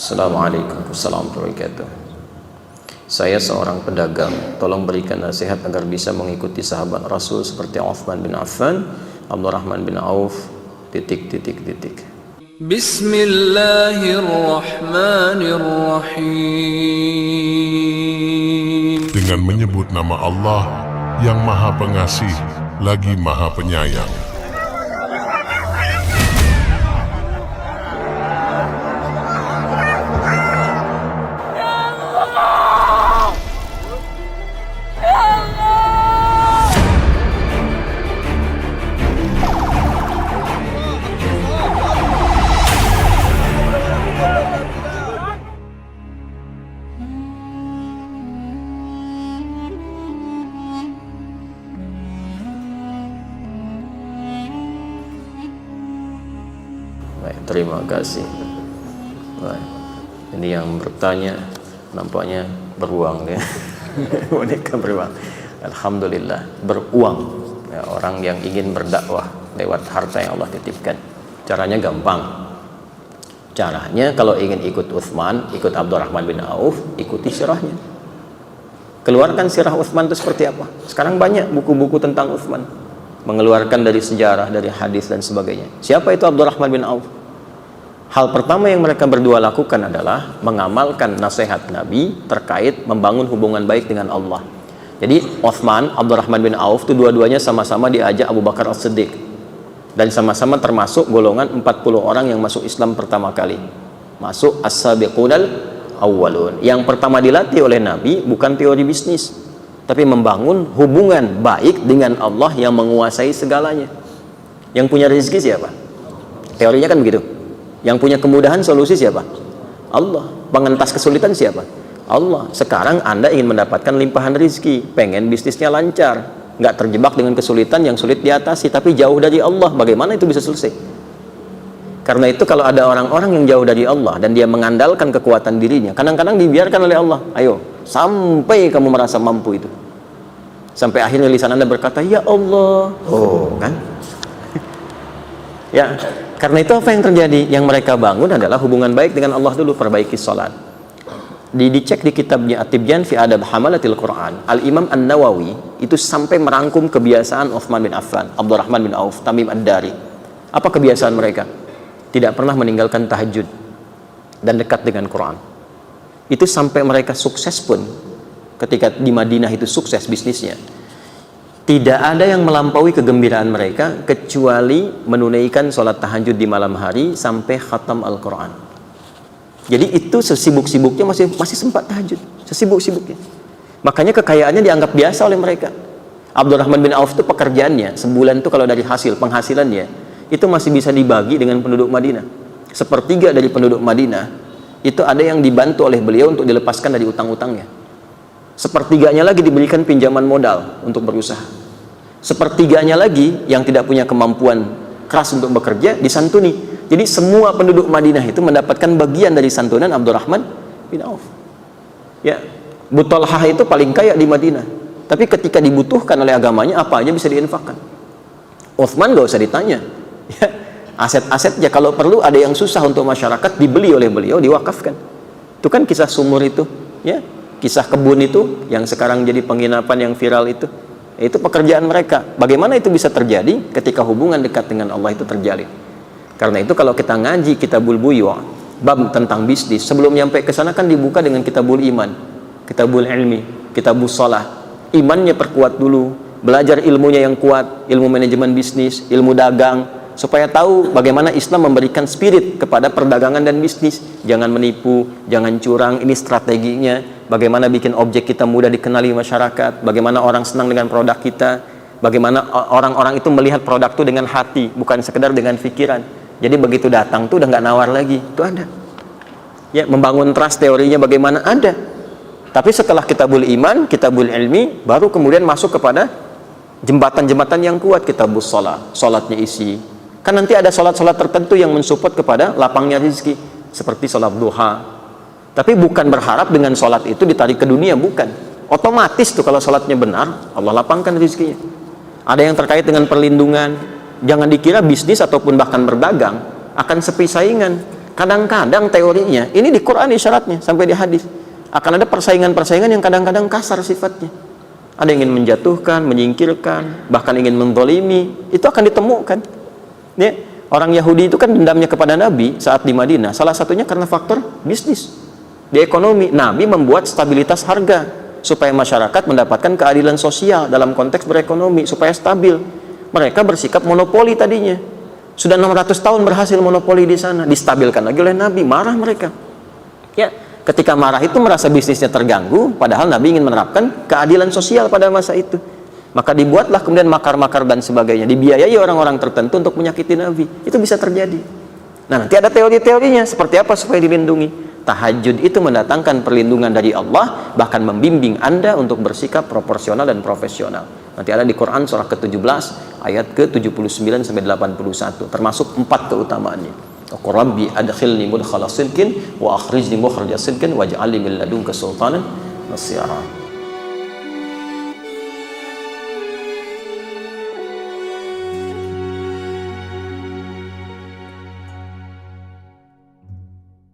Assalamualaikum warahmatullahi wabarakatuh. Saya seorang pedagang, tolong berikan nasihat agar bisa mengikuti sahabat Rasul seperti Uthman bin Affan, Abdurrahman bin Auf, Bismillahirrahmanirrahim. Dengan menyebut nama Allah yang Maha Pengasih lagi Maha Penyayang. Baik, terima kasih. Baik. Ini yang bertanya nampaknya beruang ya. Boneka beruang. Alhamdulillah beruang ya, orang yang ingin berdakwah lewat harta yang Allah titipkan. Caranya gampang. Caranya kalau ingin ikut Uthman, ikut Abdurrahman bin Auf, ikuti sirahnya. Keluarkan sirah Uthman itu seperti apa. Sekarang banyak buku-buku tentang Uthman, mengeluarkan dari sejarah, dari hadis dan sebagainya. Siapa itu Abdurrahman bin Auf? Hal pertama yang mereka berdua lakukan adalah mengamalkan nasihat Nabi terkait membangun hubungan baik dengan Allah. Jadi Uthman, Abdurrahman bin Auf itu dua-duanya sama-sama diajak Abu Bakar As-Siddiq, dan sama-sama termasuk golongan 40 orang yang masuk Islam pertama kali, masuk as-sabiqunal awwalun. Yang pertama dilatih oleh Nabi bukan teori bisnis, tapi membangun hubungan baik dengan Allah yang menguasai segalanya. Yang punya rezeki siapa? Teorinya kan begitu. Yang punya kemudahan solusi siapa? Allah. Pengentas kesulitan siapa? Allah. Sekarang Anda ingin mendapatkan limpahan rezeki, pengen bisnisnya lancar, nggak terjebak dengan kesulitan yang sulit diatasi, tapi jauh dari Allah, bagaimana itu bisa selesai? Karena itu kalau ada orang-orang yang jauh dari Allah dan dia mengandalkan kekuatan dirinya, kadang-kadang dibiarkan oleh Allah, ayo sampai kamu merasa mampu itu, sampai akhirnya lisan Anda berkata ya Allah, oh kan ya. Karena itu apa yang terjadi? Yang mereka bangun adalah hubungan baik dengan Allah dulu. Perbaiki salat. Dicek di kitabnya At-Tibyan fi Adab Hamalatil Quran, Al-Imam An-Nawawi itu sampai merangkum kebiasaan Uthman bin Affan, Abdurrahman bin Auf, Tamim Ad-Dari. Apa kebiasaan mereka? Tidak pernah meninggalkan tahajud dan dekat dengan Quran. Itu sampai mereka sukses pun, ketika di Madinah itu sukses bisnisnya, tidak ada yang melampaui kegembiraan mereka kecuali menunaikan sholat tahajud di malam hari sampai khatam Al-Quran. Jadi itu sesibuk-sibuknya masih sempat tahajud, sesibuk-sibuknya. Makanya kekayaannya dianggap biasa oleh mereka. Abdurrahman bin Auf itu pekerjaannya sebulan itu kalau dari hasil penghasilannya itu masih bisa dibagi dengan penduduk Madinah. Sepertiga dari penduduk Madinah itu ada yang dibantu oleh beliau untuk dilepaskan dari utang-utangnya. Sepertiganya lagi diberikan pinjaman modal untuk berusaha. Sepertiganya lagi yang tidak punya kemampuan keras untuk bekerja disantuni. Jadi semua penduduk Madinah itu mendapatkan bagian dari santunan Abdurrahman bin Auf. Ya, Abu Talhah itu paling kaya di Madinah, tapi ketika dibutuhkan oleh agamanya apa aja bisa diinfakkan. Uthman gak usah ditanya. Ya, aset-asetnya kalau perlu ada yang susah untuk masyarakat dibeli oleh beliau, diwakafkan. Itu kan kisah sumur itu, ya. Kisah kebun itu yang sekarang jadi penginapan yang viral itu pekerjaan mereka. Bagaimana itu bisa terjadi ketika hubungan dekat dengan Allah itu terjalin? Karena itu kalau kita ngaji Kitabul Buyu', bab tentang bisnis, sebelum nyampe ke sana kan dibuka dengan Kitabul Iman, Kitabul Ilmi, Kitabul Shalah. Imannya perkuat dulu, belajar ilmunya yang kuat, ilmu manajemen bisnis, ilmu dagang, supaya tahu bagaimana Islam memberikan spirit kepada perdagangan dan bisnis. Jangan menipu, jangan curang, ini strateginya. Bagaimana bikin objek kita mudah dikenali masyarakat, bagaimana orang senang dengan produk kita, bagaimana orang-orang itu melihat produk itu dengan hati, bukan sekedar dengan pikiran. Jadi begitu datang tuh udah nggak nawar lagi, itu ada. Ya, membangun trust teorinya bagaimana ada. Tapi setelah Kitabul Iman, Kitabul Ilmi, baru kemudian masuk kepada jembatan-jembatan yang kuat. Kitabul Shalah, sholatnya isi. Kan nanti ada sholat-sholat tertentu yang mensupport kepada lapangnya rezeki, seperti sholat duha. Tapi bukan berharap dengan sholat itu ditarik ke dunia, bukan. Otomatis tuh kalau sholatnya benar, Allah lapangkan rezekinya. Ada yang terkait dengan perlindungan. Jangan dikira bisnis ataupun bahkan berdagang akan sepi saingan. Kadang-kadang teorinya, ini di Quran isyaratnya sampai di hadis, akan ada persaingan-persaingan yang kadang-kadang kasar sifatnya. Ada yang ingin menjatuhkan, menyingkirkan, bahkan ingin menzalimi, itu akan ditemukan. Ya, orang Yahudi itu kan dendamnya kepada Nabi saat di Madinah, salah satunya karena faktor bisnis. Di ekonomi, Nabi membuat stabilitas harga supaya masyarakat mendapatkan keadilan sosial dalam konteks berekonomi, supaya stabil. Mereka bersikap monopoli tadinya. Sudah 600 tahun berhasil monopoli di sana, distabilkan lagi oleh Nabi, marah mereka. Ya, ketika marah itu merasa bisnisnya terganggu, padahal Nabi ingin menerapkan keadilan sosial pada masa itu. Maka dibuatlah kemudian makar-makar dan sebagainya, dibiayai orang-orang tertentu untuk menyakiti Nabi. Itu bisa terjadi. Nah, nanti ada teori-teorinya seperti apa supaya dilindungi. Tahajud itu mendatangkan perlindungan dari Allah, bahkan membimbing Anda untuk bersikap proporsional dan profesional. Nanti ada di Quran surah ke-17 ayat ke-79 sampai 81, termasuk 4 keutamaannya. Rabbi adkhilni mudkhala sidqin wa akhrijni mukhraja sidqin waj'alni min ladunka sultanan nasira.